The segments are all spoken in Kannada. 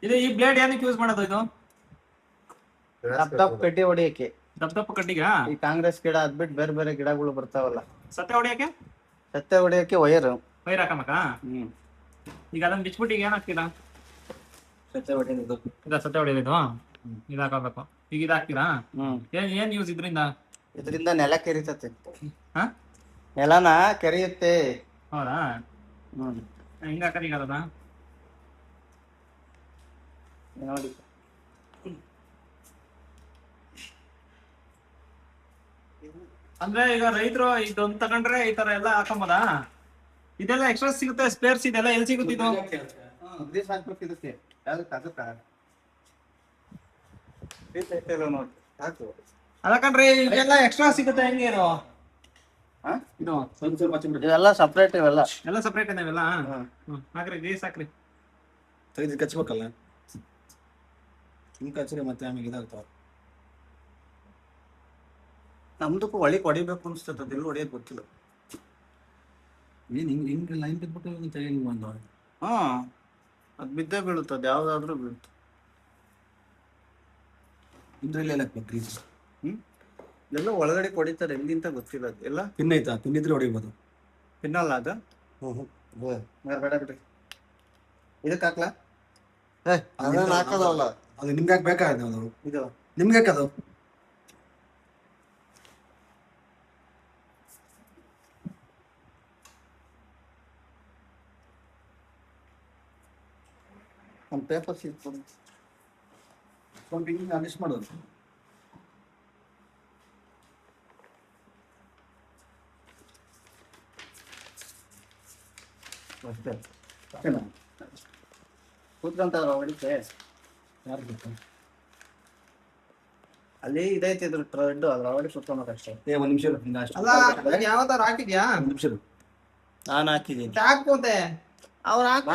ಇದು ಈ ಬ್ಲೇಡ್ ಏನಕ್ಕೆ ಯೂಸ್ ಮಾಡೋದು ಇದು? ದಪ್ಪ ಕಡ್ಡಿ ಹೊಡಿಯಕ್ಕೆ. ದಪ್ಪ ಕಡ್ಡಿಗ? ಈ ಕಾಂಗ್ರೆಸ್ ಗಿಡ ಅದ್ಬಿಟ್ಟು ಬೇರೆ ಬೇರೆ ಗಿಡಗಳು ಬರ್ತಾವಲ್ಲ. ಸತ್ತೆ ಹೊಡಿಯಕ್ಕೆ? ಸತ್ತೆ ಹೊಡಿಯಕ್ಕೆ ವೈರ್ ಹಾಕಮಕ? ಈಗ ಅದನ್ನ ಬಿಚ್ಬಿಟ್ಟು ಈಗ ಏನ್ ಹಾಕ್ತೀರಾ? ಸತ್ತೆ ಹೊಡಿಯೋದು. ಸತ್ತೆ ಹೊಡಿಯೋದು ಇದು ಹಾಕೋಬೇಕು. ಈಗ ಇದು ಹಾಕ್ತೀರಾ? ಏನ್ ಯೂಸ್ ಇದ್ರಿಂದ? ಇದರಿಂದ ನೆಲ ಕೆರಿತತೆ. ನೆಲನ ಕೆರೆಯುತ್ತೆ. ಹೌದಾ? ಹೆಂಗ ಹಾಕದ ಈಗ ಅದನ್ನ? ನೋಡಿ, ಅಂದ್ರೆ ಈಗ ರೈತರು ಇದೊಂದು ತಗೊಂಡ್ರೆ ಈ ತರ ಎಲ್ಲ ಹಾಕೊಂಬೋದಾ? ಇದೆಲ್ಲ ಎಕ್ಸ್ಟ್ರಾ ಸಿಗುತ್ತೆ, ಸ್ಪೇರ್ಸ್ ಇದೆಲ್ಲ ಎಲ್ಲಿ ಸಿಗುತ್ತೆ ಇದು? ಅದಕ್ಕಂಡ್ರಿ ಇದೆಲ್ಲ ಎಕ್ಸ್ಟ್ರಾ ಸಿಗುತ್ತೆ ಹೆಂಗೆ ಇದು? ಇವೆಲ್ಲ ಸಪ್ರೇಟ್, ಇವೆಲ್ಲ ಎಲ್ಲ ಸಪ್ರೇಟ್ ಇವೆಲ್ಲ. ಹಾಕ್ರಿ ಗ್ರೀಸ್ ಹಾಕ್ರಿ. ತೆಗೆದು ಕಚ್ಬೇಕಲ್ಲ, ಹಿಂಗೆ ಕಚ್ಚ್ರಿ ಮತ್ತೆ ಆಮೇಲೆ ಇದಾಗ್ತಾವ. ನಮ್ದಕ್ಕೂ ಒಳಗೆ ಹೊಡಿಬೇಕು ಅನ್ಸ್ತದೆ, ಅದೆಲ್ಲ ಹೊಡಿಯೋದು ಗೊತ್ತಿಲ್ಲ. ಏನು ಹಿಂಗೆ ಹಿಂಗೆ ಲೈನ್ ಬಿದ್ಬಿಟ್ಟು ತೆಗಿ ಬಂದವ. ಅದು ಬಿದ್ದೇ ಬೀಳುತ್ತದೆ, ಯಾವ್ದಾದ್ರೂ ಬೀಳುತ್ತೆ. ಇದ್ರಲ್ಲಿ ಎಲ್ಲ ಗ್ರೀಸ್ ಎಲ್ಲ ಒಳಗಡೆ ಹೊಡಿತಾರೆ, ಎಲ್ಲಿಂತ ಗೊತ್ತಿಲ್ಲ. ಅದು ಎಲ್ಲ ಪಿನ್ ಐತಾ? ಪಿನ್ ಇದ್ರೆ ಹೊಡಿಬೋದು. ಪಿನ್ನಲ್ಲ ಅದು. ಬೇಡ ಬಿಡ್ರಿ, ಇದಕ್ಕೆ ಹಾಕ್ಲಾ? ಹಾಕೋದಲ್ಲ ಅದು ನಿಮ್ಗೆ ಹಾಕ್ಬೇಕಾದ? ಅದು ಇದು ನಿಮ್ಗೆ ಹಾಕದು. ಒಂದು ಪೇಪರ್ ಸಿಗ್ತದೆ, ಒಂದು ಹಿಂಗೆ ಅಡ್ಜಸ್ಟ್ ಮಾಡೋದು. ಅಷ್ಟೇ ಕೂತ್ಕೊಂತ ಹೊಡಿತೆ. ಯಾರು ಬೇಕು? ಅಲ್ಲಿ ಇದೈತಿ ಇದ್ರ ಥ್ರೆಡ್, ಅದ್ರ ಒಳಗಡೆ ಸುತ್ಕೊಂಡ್ ಅಷ್ಟೇ. ಒಂದು ನಿಮಿಷ ಹಿಂಗೆ ಅಷ್ಟು. ಅಲ್ಲ ಯಾವತ್ತಾರು ಹಾಕಿದ್ಯಾ? ಒಂದು ನಿಮಿಷ ನಾನು ಹಾಕಿದ್ದೀನಿ. ಹಾಕೋತೆ ಅವ್ರು ಹಾಕಿ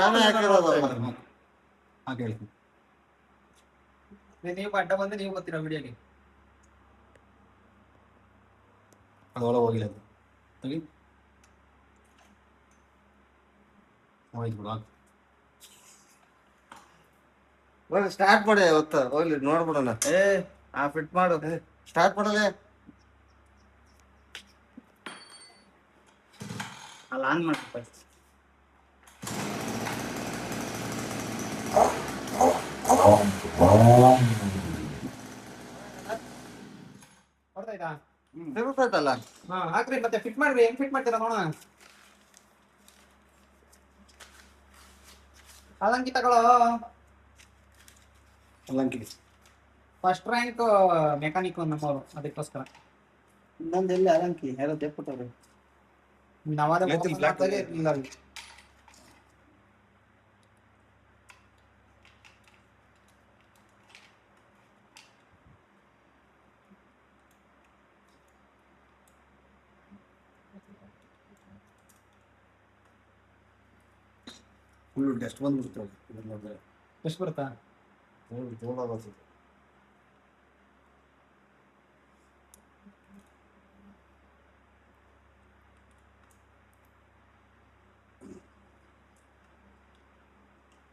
ಹೇಳ್ತೀನಿ. ನೀವು ಅಡ್ಡ ಬಂದ್ರೆ ನೀವು ಗೊತ್ತಿರೋ ವಿಡಿಯೋಗೆ ಅದೊಳಗೆ ಹೋಗಿಲ್ಲ ಅದು. ತೆಗಿ, ಹೋಯ್ತು ಬಿಡು. ಸ್ಟಾರ್ಟ್ ಮಾಡಿ ಅವತ್ತ ಹೋಗ್ಲಿ ನೋಡ್ಬಿಡೋಣ. ಫಿಟ್ ಮಾಡು, ಸ್ಟಾರ್ಟ್ ಮಾಡಲೆ. ಅಲ್ಲಿ ಆನ್ ಮಾಡಿ ತಿರುಗ್ತೈತಲ್ಲ. ಹಾಕ್ರಿ ಮತ್ತೆ ಫಿಟ್ ಮಾಡ್ರಿ. ಹೆಂಗ್ ಫಿಟ್ ಮಾಡ್ತೀರಾ ನೋಡೋಣ. ಅಲಂಕಿ ತಗೊಳ್ಳೋ. ಅಲ್ಲಂಕಿ ಫಸ್ಟ್ ರ್ಯಾಂಕ್ ಮೆಕ್ಯಾನಿಕ್ ನಮ್ಮವರು, ಅದಕ್ಕೋಸ್ಕರ. ಇನ್ನೊಂದು ಎಲ್ಲಿ ಅಲಂಕಿ ಯಾರೋ ತೆಪ್ಪಿಟ್ಟವ್ರೆ. ನಾವಾದ ಇಲ್ಲ. ಫುಲ್ ಎಷ್ಟು ಬಂದ್ಬಿಡ್ತಾವೆ ಇದನ್ನ ನೋಡಿದ್ರೆ. ಎಷ್ಟು ಬರುತ್ತಾ?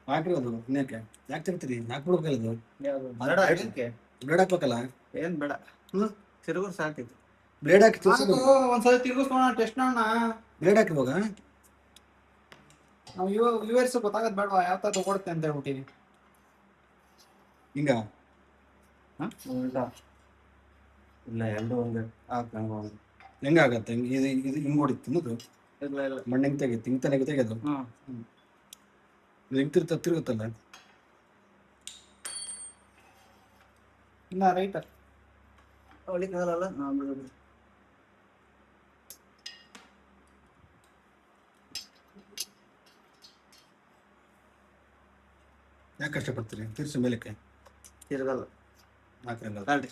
ಹಾಕ್ರಿ ಅದು. ಇನ್ನೇಕೆ ಯಾಕೆ ತಿರ್ತೀರಿ? ಹಾಕ್ಬಿಡ್ಬೇಕಲ್ಲ ಅದು. ಬ್ಲೇಡ್ ಹಾಕ್ಬೇಕಲ್ಲ. ಏನ್ ಬೇಡ, ತಿರುಗು ಸಾಕಿತ್ತು. ಬ್ಲೇಡ್ ಹಾಕಿ ಒಂದ್ಸಲ ತಿರ್ಗಿಸ್ಕೋಣ, ಟೆಸ್ಟ್ ಮಾಡೋಣ. ಬ್ಲೇಡ್ ಹಾಕಿರುವಾಗ ನಾವು ವ್ಯೂವರ್ಸ್ ಗೊತ್ತಾಗದ್ ಬೇಡವಾ ಯಾವ ತರ ತಗೊಳುತ್ತೆ ಅಂತ ಹೇಳ್ಬಿಟ್ಟಿವಿ. ಹಿಂಗ ಇಲ್ಲ, ಎರಡು ಒಂದೇ. ಹೆಂಗಾಗತ್ತೆ? ಇದು ಹಿಂಗ್ ಹೊಡಿತು ತಿನ್ನೋದು. ಇಲ್ಲ ಇಲ್ಲ, ಮಣ್ಣು ಹೆಂಗ್ ತೆಗಿತು? ಹಿಂಗ್ ತಾನೆ ತೆಗೆದು ಹೆಂಗ್ ತಿರುಗುತ್ತಲ್ಲ. ಇಲ್ಲ ರೈಟ್ ಹೊಡಿಕಾಗಲ್ಲ. ಯಾಕೆ ಕಷ್ಟಪಡ್ತೀರಿ? ತಿರ್ಸಿ ಮೇಲಕ್ಕೆ ತಿರುಗಲ್ಲ. ಹಾಕ್ರಿ.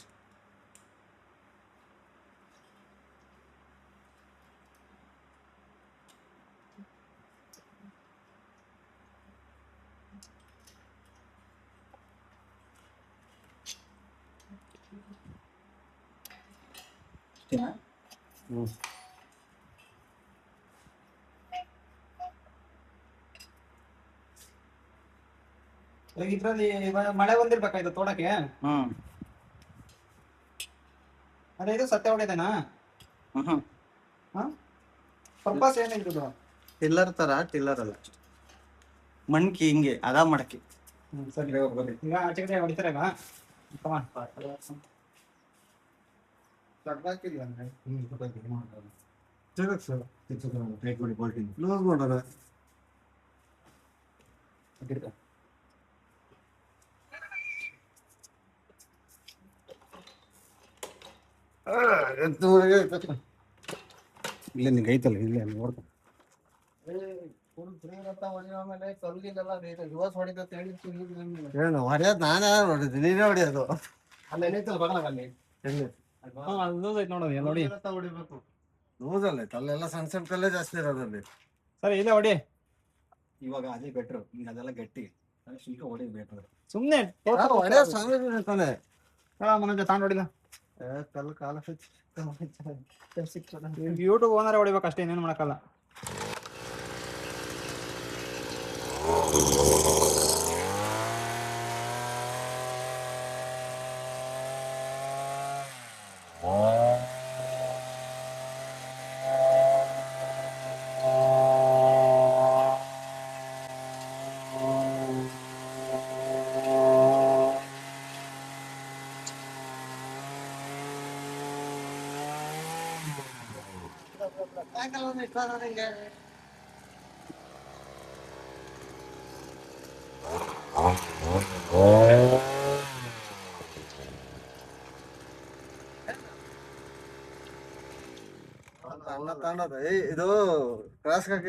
ಇವಾಗ ಇದ್ರಲ್ಲಿ ಮಳೆ ಬಂದಿರ್ಬೇಕಾಯ್ತು ತೋಡಕ್ಕೆ. ಹ್ಮ್ ಅದೇ ಇದು ಸತ್ಯ ಹೊಡೆದೇನಾ? ಹ್ಮ್ ಹಾ ಪರ್ಪಸ್ ಏನಿದ್ರು? ಟಿಲ್ಲರ್ ತರ, ಟಿಲ್ಲರ್ ಅಲ್ಲ, ಮಣ್ಕಿ ಹಿಂಗೆ ಅದಾ ಮಡಕಿ. ಸರಿ ಈಗ ಆಚೆ ಕಡೆ ಹೊಡಿತಾರೆ ಈಗ. ಕ್ಲೋಸ್ ಮಾಡೋಣ. ಇಲ್ಲ ನಿಂಗೆ ಐತಲ್ಲ ಇಲ್ಲ ನೋಡ್ಕೊ. ಹೊಡೆಯೋದು ನಾನೇ ಹೊಡಿದ್ವಿ, ನೀನೇ ಹೊಡಿಯೋದು. ಅಲ್ಲಿ ಏನೈತಲ್ಲ ಬಗಲಾಗ ಅಲ್ಲಿ. ಎಲ್ಲಿ ಅಲ್ಲಿ ಲೂಸ್ ಐತೆ ನೋಡೋದು ಎಲ್ಲ ಹೊಡಿ. ಹೊಡಿಬೇಕು. ಲೂಸ್ ಅಲ್ಲ ಅಲ್ಲೆಲ್ಲ ಸಣ್ಣ ಸಣ್ಣ ಕಲ್ಲೇ ಜಾಸ್ತಿ ಇರೋದಲ್ಲಿ. ಸರಿ ಇಲ್ಲೇ ಹೊಡಿ. ಇವಾಗ ಅದೇ ಬೆಟ್ರು, ಈಗ ಅದೆಲ್ಲ ಗಟ್ಟಿ ಶುಲ್ಕ ಹೊಡಿ ಬೇಕು. ಸುಮ್ನೆ ಹೊಡೆಯೋ ಸ್ವಾಮಿ ತಾನೆ. ಮನೋಜ ತಾಂಡ್ ಹೊಡಿದ. ಕಲ್ಲು ಕಾಲ ಯೂಟ್ಯೂಬ್ ಓನರ್ ಹೊಡಿಬೇಕು ಅಷ್ಟೇ, ಇನ್ನೇನು ಮಾಡಕ್ಕಲ್ಲ. ಅಣ್ಣ ತಗೊಂಡದ ಇದು ಕ್ರಾಸ್ ಹಾಕಿ